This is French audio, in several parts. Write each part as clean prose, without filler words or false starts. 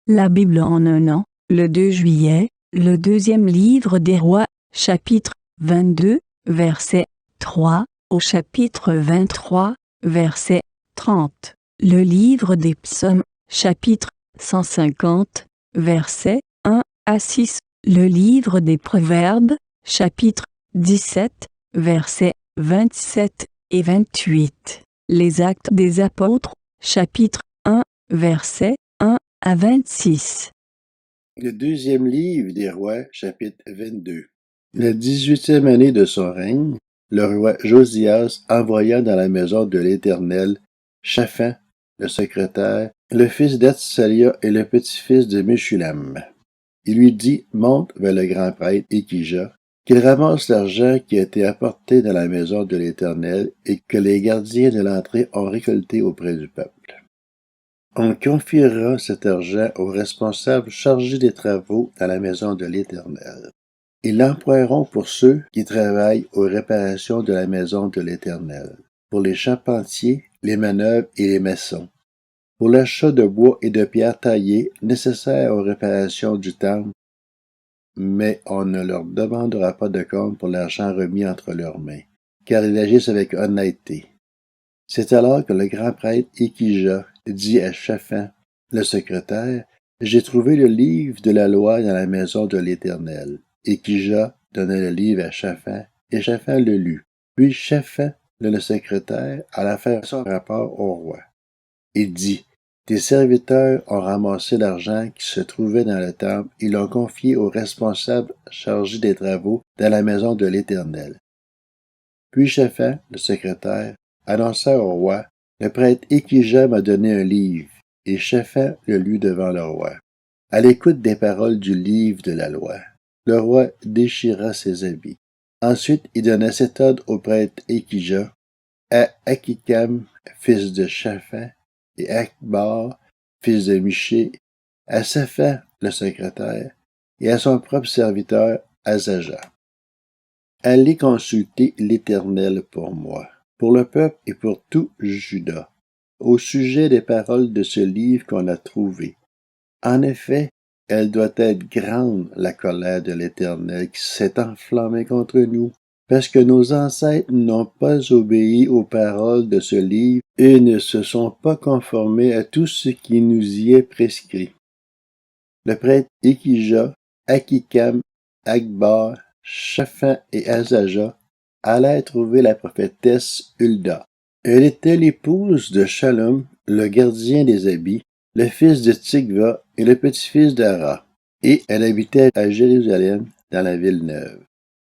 La Bible en un an, le 2 juillet, le deuxième livre des Rois, chapitre 22, verset 3, au chapitre 23, verset 30. Le livre des Psaumes, chapitre 150, verset 1 à 6. Le livre des Proverbes, chapitre 17, versets 27 et 28. Les Actes des Apôtres, chapitre 1, verset 1 à 26. Le deuxième livre des Rois, chapitre 22. La 18e année de son règne, le roi Josias envoya dans la maison de l'Éternel Shaphan, le secrétaire, le fils d'Atsalia et le petit-fils de Meshulam. Il lui dit, monte vers le grand prêtre Ékija, qu'il ramasse l'argent qui a été apporté dans la maison de l'Éternel et que les gardiens de l'entrée ont récolté auprès du peuple. On confiera cet argent aux responsables chargés des travaux dans la maison de l'Éternel. Ils l'emploieront pour ceux qui travaillent aux réparations de la maison de l'Éternel, pour les charpentiers, les manœuvres et les maçons, pour l'achat de bois et de pierres taillées nécessaires aux réparations du temple, mais on ne leur demandera pas de compte pour l'argent remis entre leurs mains, car ils agissent avec honnêteté. C'est alors que le grand prêtre Ékija dit à Shaphan, le secrétaire, « J'ai trouvé le livre de la loi dans la maison de l'Éternel. » Ékija donna le livre à Shaphan, et Shaphan le lut. Puis Shaphan, le secrétaire, alla faire son rapport au roi. Il dit, « Tes serviteurs ont ramassé l'argent qui se trouvait dans le temple et l'ont confié aux responsables chargés des travaux dans la maison de l'Éternel. » Puis Shaphan, le secrétaire, annonça au roi, « Le prêtre Ékija m'a donné un livre. » Et Shaphan le lut devant le roi. À l'écoute des paroles du livre de la loi, le roi déchira ses habits. Ensuite, il donna cet ordre au prêtre Ékija, à Akikam, fils de Shaphan, et à Akbar, fils de Miché, à Shaphan, le secrétaire, et à son propre serviteur, Azaja. Allez consulter l'Éternel pour moi, pour le peuple et pour tout Juda, au sujet des paroles de ce livre qu'on a trouvé. En effet, elle doit être grande, la colère de l'Éternel qui s'est enflammée contre nous, parce que nos ancêtres n'ont pas obéi aux paroles de ce livre et ne se sont pas conformés à tout ce qui nous y est prescrit. Le prêtre Ékija, Akikam, Akbar, Shaphan et Azaja allèrent trouver la prophétesse Hulda. Elle était l'épouse de Shallum, le gardien des habits, le fils de Tikva et le petit-fils d'Ara, et elle habitait à Jérusalem, dans la ville neuve.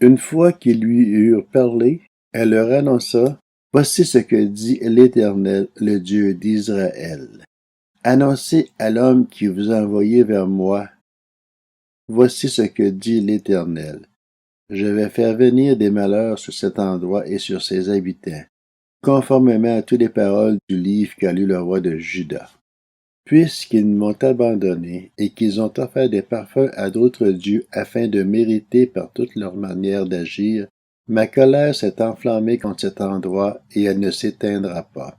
Une fois qu'ils lui eurent parlé, elle leur annonça, « Voici ce que dit l'Éternel, le Dieu d'Israël. Annoncez à l'homme qui vous a envoyé vers moi. Voici ce que dit l'Éternel. Je vais faire venir des malheurs sur cet endroit et sur ses habitants, conformément à toutes les paroles du livre qu'a lu le roi de Juda. Puisqu'ils m'ont abandonné et qu'ils ont offert des parfums à d'autres dieux afin de mériter par toute leur manière d'agir, ma colère s'est enflammée contre cet endroit et elle ne s'éteindra pas.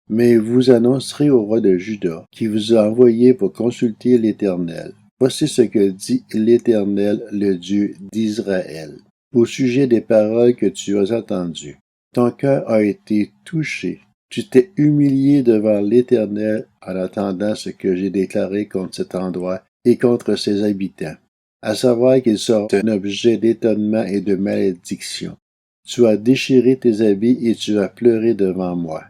Mais vous annoncerez au roi de Juda, qui vous a envoyé pour consulter l'Éternel. Voici ce que dit l'Éternel, le Dieu d'Israël, au sujet des paroles que tu as entendues. Ton cœur a été touché. Tu t'es humilié devant l'Éternel en attendant ce que j'ai déclaré contre cet endroit et contre ses habitants, à savoir qu'ils sont un objet d'étonnement et de malédiction. Tu as déchiré tes habits et tu as pleuré devant moi.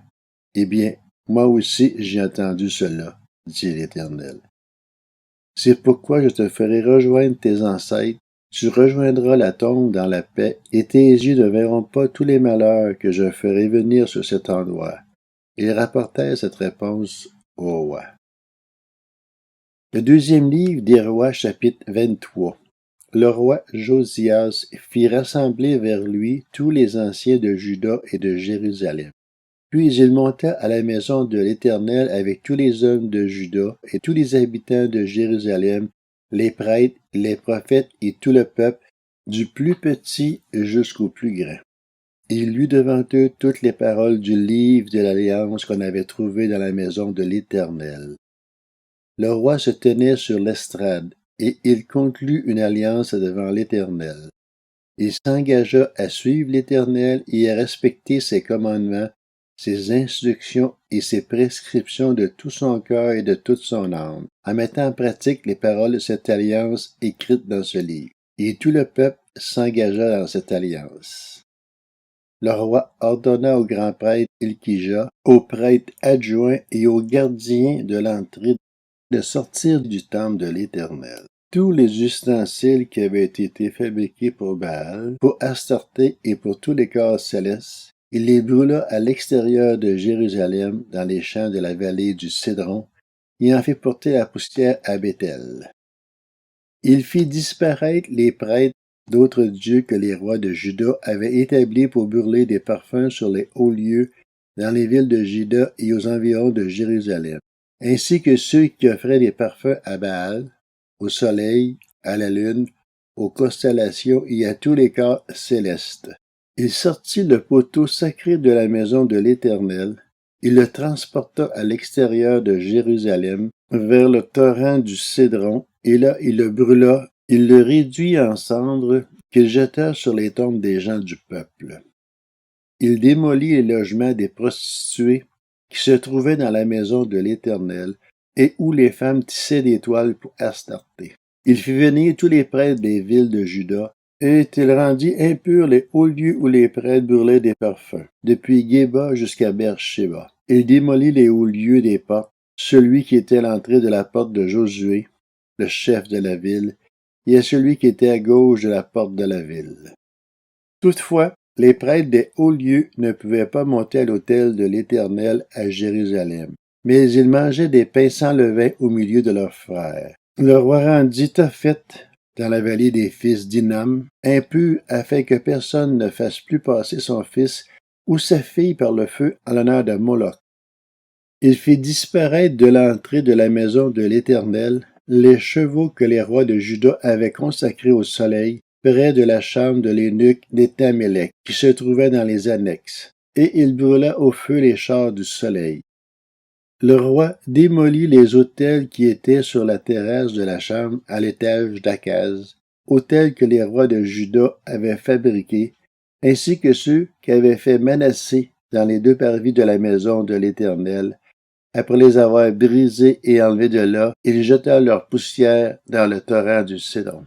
Eh bien, moi aussi j'ai entendu cela, dit l'Éternel. C'est pourquoi je te ferai rejoindre tes ancêtres, tu rejoindras la tombe dans la paix, et tes yeux ne verront pas tous les malheurs que je ferai venir sur cet endroit. Ils rapportèrent cette réponse au roi. Le deuxième livre des Rois, chapitre 23. Le roi Josias fit rassembler vers lui tous les anciens de Juda et de Jérusalem. Puis il monta à la maison de l'Éternel avec tous les hommes de Juda et tous les habitants de Jérusalem, les prêtres, les prophètes et tout le peuple, du plus petit jusqu'au plus grand. Il lut devant eux toutes les paroles du livre de l'Alliance qu'on avait trouvé dans la maison de l'Éternel. le roi se tenait sur l'estrade, et il conclut une alliance devant l'Éternel. Il s'engagea à suivre l'Éternel et à respecter ses commandements, ses instructions et ses prescriptions de tout son cœur et de toute son âme, en mettant en pratique les paroles de cette alliance écrites dans ce livre. Et tout le peuple s'engagea dans cette alliance. Le roi ordonna au grand prêtre Ilkija, aux prêtres adjoints et aux gardiens de l'entrée de sortir du temple de l'Éternel tous les ustensiles qui avaient été fabriqués pour Baal, pour Astarté et pour tous les corps célestes. Il les brûla à l'extérieur de Jérusalem, dans les champs de la vallée du Cédron, et en fit porter la poussière à Béthel. Il fit disparaître les prêtres d'autres dieux que les rois de Juda avaient établis pour brûler des parfums sur les hauts lieux dans les villes de Juda et aux environs de Jérusalem, ainsi que ceux qui offraient des parfums à Baal, au soleil, à la lune, aux constellations et à tous les corps célestes. Il sortit le poteau sacré de la maison de l'Éternel, il le transporta à l'extérieur de Jérusalem, vers le torrent du Cédron, et là il le brûla, il le réduit en cendres, qu'il jeta sur les tombes des gens du peuple. Il démolit les logements des prostituées qui se trouvaient dans la maison de l'Éternel, et où les femmes tissaient des toiles pour Astarté. Il fit venir tous les prêtres des villes de Juda, et il rendit impurs les hauts lieux où les prêtres brûlaient des parfums, depuis Géba jusqu'à Beersheba. Il démolit les hauts lieux des portes, celui qui était à l'entrée de la porte de Josué, le chef de la ville, et à celui qui était à gauche de la porte de la ville. Toutefois, les prêtres des hauts lieux ne pouvaient pas monter à l'autel de l'Éternel à Jérusalem, mais ils mangeaient des pains sans levain au milieu de leurs frères. Le roi rendit Tophet, dans la vallée des fils d'Hinnom, impur afin que personne ne fasse plus passer son fils ou sa fille par le feu en l'honneur de Moloch. Il fit disparaître de l'entrée de la maison de l'Éternel les chevaux que les rois de Juda avaient consacrés au soleil, près de la chambre de l'eunuque d'Étamélec, qui se trouvait dans les annexes, et il brûla au feu les chars du soleil. Le roi démolit les autels qui étaient sur la terrasse de la chambre à l'étage d'Akaz, autels que les rois de Juda avaient fabriqués, ainsi que ceux qu'avait fait Manassé dans les deux parvis de la maison de l'Éternel. Après les avoir brisés et enlevés de là, il jeta leur poussière dans le torrent du Cédron.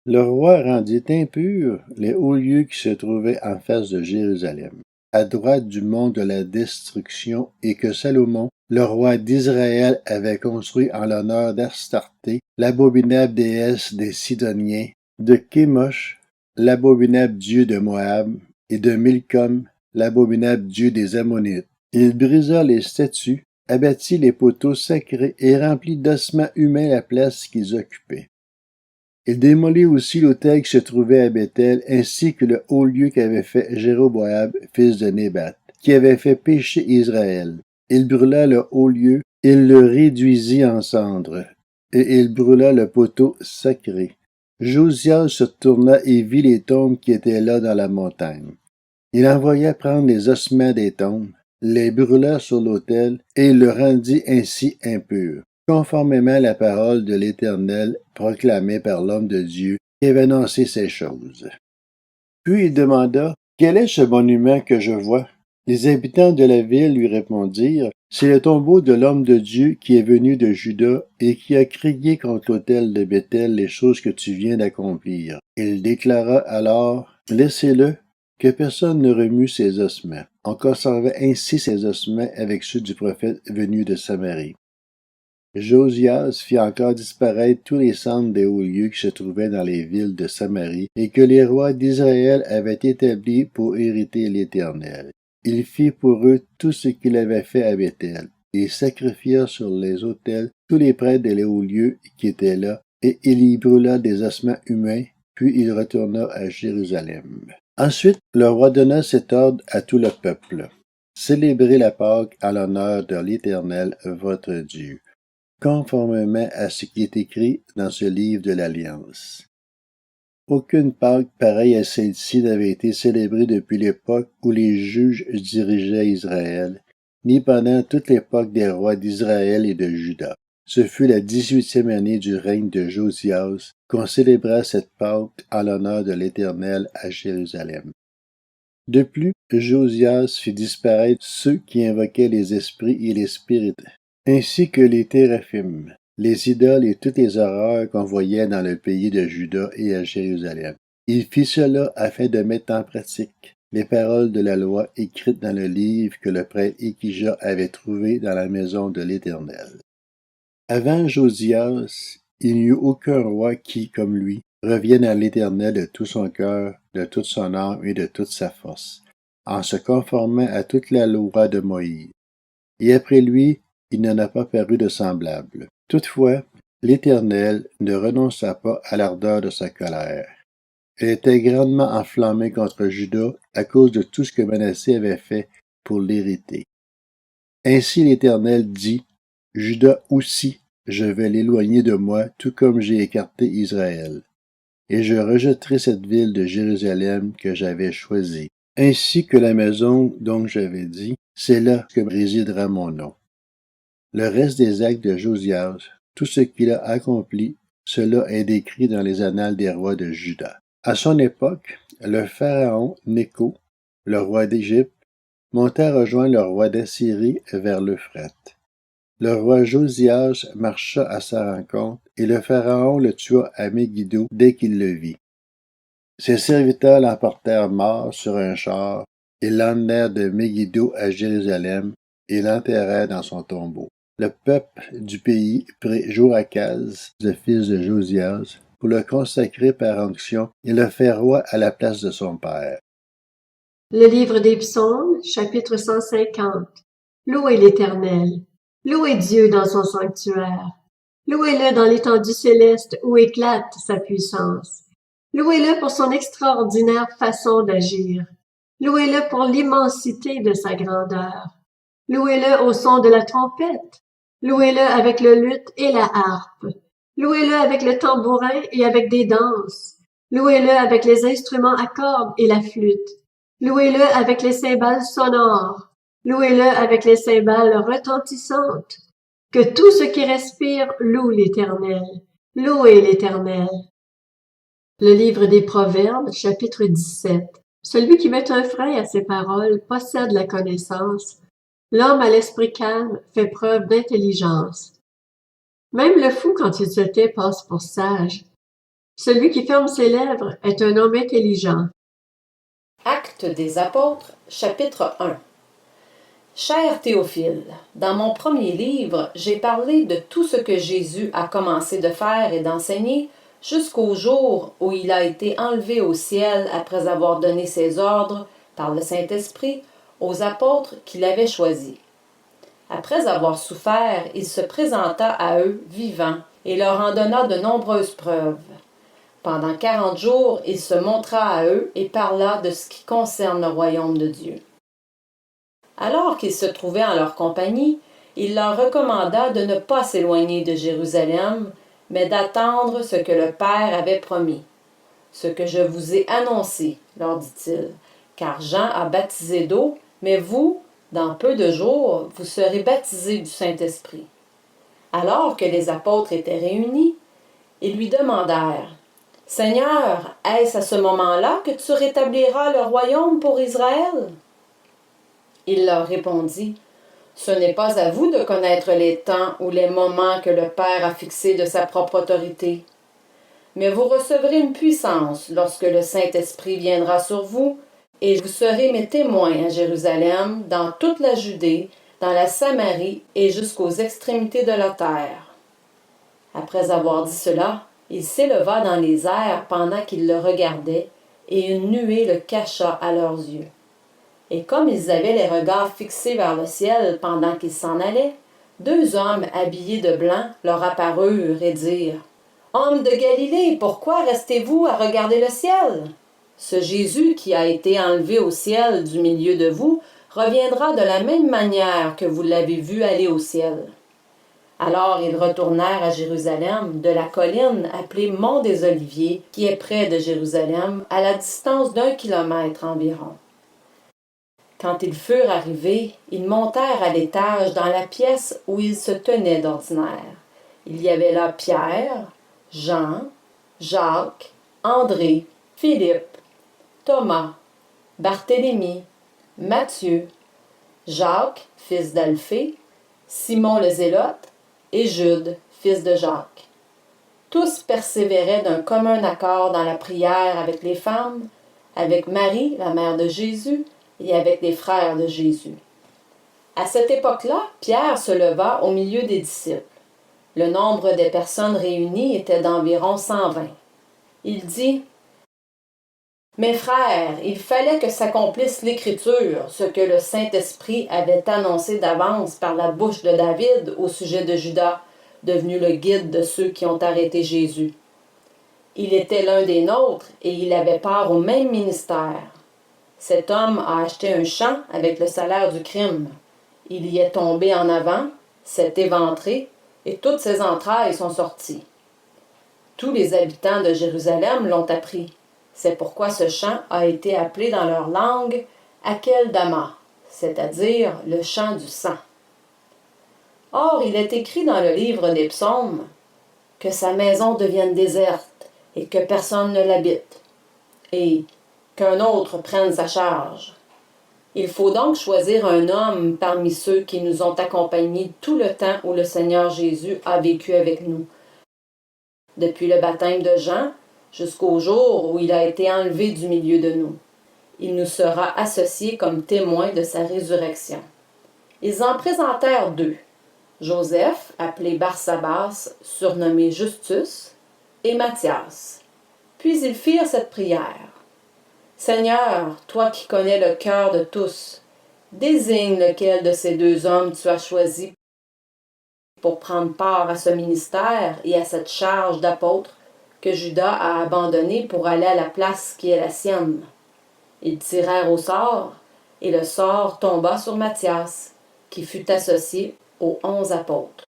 Le roi rendit impurs les hauts lieux qui se trouvaient en face de Jérusalem, à droite du mont de la destruction, et que Salomon, le roi d'Israël, avait construit en l'honneur d'Astarté, l'abominable déesse des Sidoniens, de Kémosh, l'abominable dieu de Moab, et de Milcom, l'abominable dieu des Ammonites. Il brisa les statues, abattit les poteaux sacrés et remplit d'ossements humains la place qu'ils occupaient. Il démolit aussi l'autel qui se trouvait à Béthel, ainsi que le haut lieu qu'avait fait Jéroboam, fils de Nébat, qui avait fait pécher Israël. Il brûla le haut lieu, il le réduisit en cendres, et il brûla le poteau sacré. Josias se tourna et vit les tombes qui étaient là dans la montagne. Il envoya prendre les ossements des tombes, les brûla sur l'autel, et il le rendit ainsi impur, conformément à la parole de l'Éternel proclamée par l'homme de Dieu qui avait annoncé ces choses. Puis il demanda, « Quel est ce monument que je vois? » Les habitants de la ville lui répondirent, « C'est le tombeau de l'homme de Dieu qui est venu de Juda et qui a crié contre l'autel de Béthel les choses que tu viens d'accomplir. » Il déclara alors, « Laissez-le, que personne ne remue ses ossements. » On conservait ainsi ses ossements avec ceux du prophète venu de Samarie. Josias fit encore disparaître tous les cendres des hauts lieux qui se trouvaient dans les villes de Samarie et que les rois d'Israël avaient établis pour hériter l'Éternel. Il fit pour eux tout ce qu'il avait fait à Béthel, et sacrifia sur les autels tous les prêtres des hauts lieux qui étaient là, et il y brûla des ossements humains, puis il retourna à Jérusalem. Ensuite, le roi donna cet ordre à tout le peuple. Célébrez la Pâque en l'honneur de l'Éternel votre Dieu, conformément à ce qui est écrit dans ce livre de l'Alliance. Aucune Pâque pareille à celle-ci n'avait été célébrée depuis l'époque où les juges dirigeaient Israël, ni pendant toute l'époque des rois d'Israël et de Juda. Ce fut la 18e année du règne de Josias qu'on célébra cette Pâque en l'honneur de l'Éternel à Jérusalem. De plus, Josias fit disparaître ceux qui invoquaient les esprits et les spirites, ainsi que les téraphim, les idoles et toutes les horreurs qu'on voyait dans le pays de Juda et à Jérusalem. Il fit cela afin de mettre en pratique les paroles de la loi écrites dans le livre que le prêtre Échija avait trouvé dans la maison de l'Éternel. Avant Josias, il n'y eut aucun roi qui, comme lui, revienne à l'Éternel de tout son cœur, de toute son âme et de toute sa force, en se conformant à toute la loi de Moïse. Et après lui, il n'en a pas paru de semblable. Toutefois, l'Éternel ne renonça pas à l'ardeur de sa colère. Elle était grandement enflammée contre Juda à cause de tout ce que Manassé avait fait pour l'hériter. Ainsi l'Éternel dit, Juda aussi, je vais l'éloigner de moi, tout comme j'ai écarté Israël. Et je rejetterai cette ville de Jérusalem que j'avais choisie, ainsi que la maison dont j'avais dit, c'est là que résidera mon nom. Le reste des actes de Josias, tout ce qu'il a accompli, cela est décrit dans les annales des rois de Juda. À son époque, le pharaon Nécho, le roi d'Égypte, monta rejoindre le roi d'Assyrie vers l'Euphrate. Le roi Josias marcha à sa rencontre, et le pharaon le tua à Megiddo dès qu'il le vit. Ses serviteurs l'emportèrent mort sur un char, et l'emmenèrent de Megiddo à Jérusalem, et l'enterrèrent dans son tombeau. Le peuple du pays prit Joachaz, le fils de Josias, pour le consacrer par onction et le faire roi à la place de son père. Le livre des Psaumes, chapitre 150. Louez l'Éternel. Louez Dieu dans son sanctuaire. Louez-le dans l'étendue céleste où éclate sa puissance. Louez-le pour son extraordinaire façon d'agir. Louez-le pour l'immensité de sa grandeur. Louez-le au son de la trompette. Louez-le avec le luth et la harpe. Louez-le avec le tambourin et avec des danses. Louez-le avec les instruments à cordes et la flûte. Louez-le avec les cymbales sonores. Louez-le avec les cymbales retentissantes. Que tout ce qui respire loue l'Éternel. Louez l'Éternel. Le livre des Proverbes, chapitre 17. Celui qui met un frein à ses paroles possède la connaissance. L'homme à l'esprit calme fait preuve d'intelligence. Même le fou, quand il se tait, passe pour sage. Celui qui ferme ses lèvres est un homme intelligent. Actes des apôtres, chapitre 1. Cher Théophile, dans mon premier livre, j'ai parlé de tout ce que Jésus a commencé de faire et d'enseigner jusqu'au jour où il a été enlevé au ciel après avoir donné ses ordres, par le Saint-Esprit, aux apôtres qu'il avait choisis. Après avoir souffert, il se présenta à eux vivant et leur en donna de nombreuses preuves. Pendant 40 jours, il se montra à eux et parla de ce qui concerne le royaume de Dieu. Alors qu'ils se trouvaient en leur compagnie, il leur recommanda de ne pas s'éloigner de Jérusalem, mais d'attendre ce que le Père avait promis. Ce que je vous ai annoncé, leur dit-il, car Jean a baptisé d'eau, mais vous, dans peu de jours, vous serez baptisés du Saint-Esprit. Alors que les apôtres étaient réunis, ils lui demandèrent, « Seigneur, est-ce à ce moment-là que tu rétabliras le royaume pour Israël? » Il leur répondit, « Ce n'est pas à vous de connaître les temps ou les moments que le Père a fixés de sa propre autorité. Mais vous recevrez une puissance lorsque le Saint-Esprit viendra sur vous, et vous serez mes témoins à Jérusalem, dans toute la Judée, dans la Samarie et jusqu'aux extrémités de la terre. » Après avoir dit cela, il s'éleva dans les airs pendant qu'ils le regardaient, et une nuée le cacha à leurs yeux. Et comme ils avaient les regards fixés vers le ciel pendant qu'ils s'en allaient, 2 hommes habillés de blanc leur apparurent et dirent, « Hommes de Galilée, pourquoi restez-vous à regarder le ciel? Ce Jésus qui a été enlevé au ciel du milieu de vous reviendra de la même manière que vous l'avez vu aller au ciel. » Alors ils retournèrent à Jérusalem, de la colline appelée Mont des Oliviers, qui est près de Jérusalem, à la distance d'1 kilomètre environ. Quand ils furent arrivés, ils montèrent à l'étage dans la pièce où ils se tenaient d'ordinaire. Il y avait là Pierre, Jean, Jacques, André, Philippe, Thomas, Barthélemy, Matthieu, Jacques, fils d'Alphée, Simon le Zélote et Jude, fils de Jacques. Tous persévéraient d'un commun accord dans la prière avec les femmes, avec Marie, la mère de Jésus, et avec les frères de Jésus. À cette époque-là, Pierre se leva au milieu des disciples. Le nombre des personnes réunies était d'environ 120. Il dit: « Mes frères, il fallait que s'accomplisse l'Écriture, ce que le Saint-Esprit avait annoncé d'avance par la bouche de David au sujet de Judas, devenu le guide de ceux qui ont arrêté Jésus. Il était l'un des nôtres et il avait part au même ministère. Cet homme a acheté un champ avec le salaire du crime. Il y est tombé en avant, s'est éventré, et toutes ses entrailles sont sorties. Tous les habitants de Jérusalem l'ont appris. C'est pourquoi ce champ a été appelé dans leur langue Akeldama, c'est-à-dire le champ du sang. Or, il est écrit dans le livre des psaumes que sa maison devienne déserte et que personne ne l'habite, et qu'un autre prenne sa charge. Il faut donc choisir un homme parmi ceux qui nous ont accompagnés tout le temps où le Seigneur Jésus a vécu avec nous, depuis le baptême de Jean jusqu'au jour où il a été enlevé du milieu de nous. Il nous sera associé comme témoin de sa résurrection. » Ils en présentèrent deux, Joseph, appelé Barsabas, surnommé Justus, et Matthias. Puis ils firent cette prière. « Seigneur, toi qui connais le cœur de tous, désigne lequel de ces deux hommes tu as choisi pour prendre part à ce ministère et à cette charge d'apôtre que Judas a abandonné pour aller à la place qui est la sienne. » Ils tirèrent au sort, et le sort tomba sur Matthias, qui fut associé aux 11 apôtres.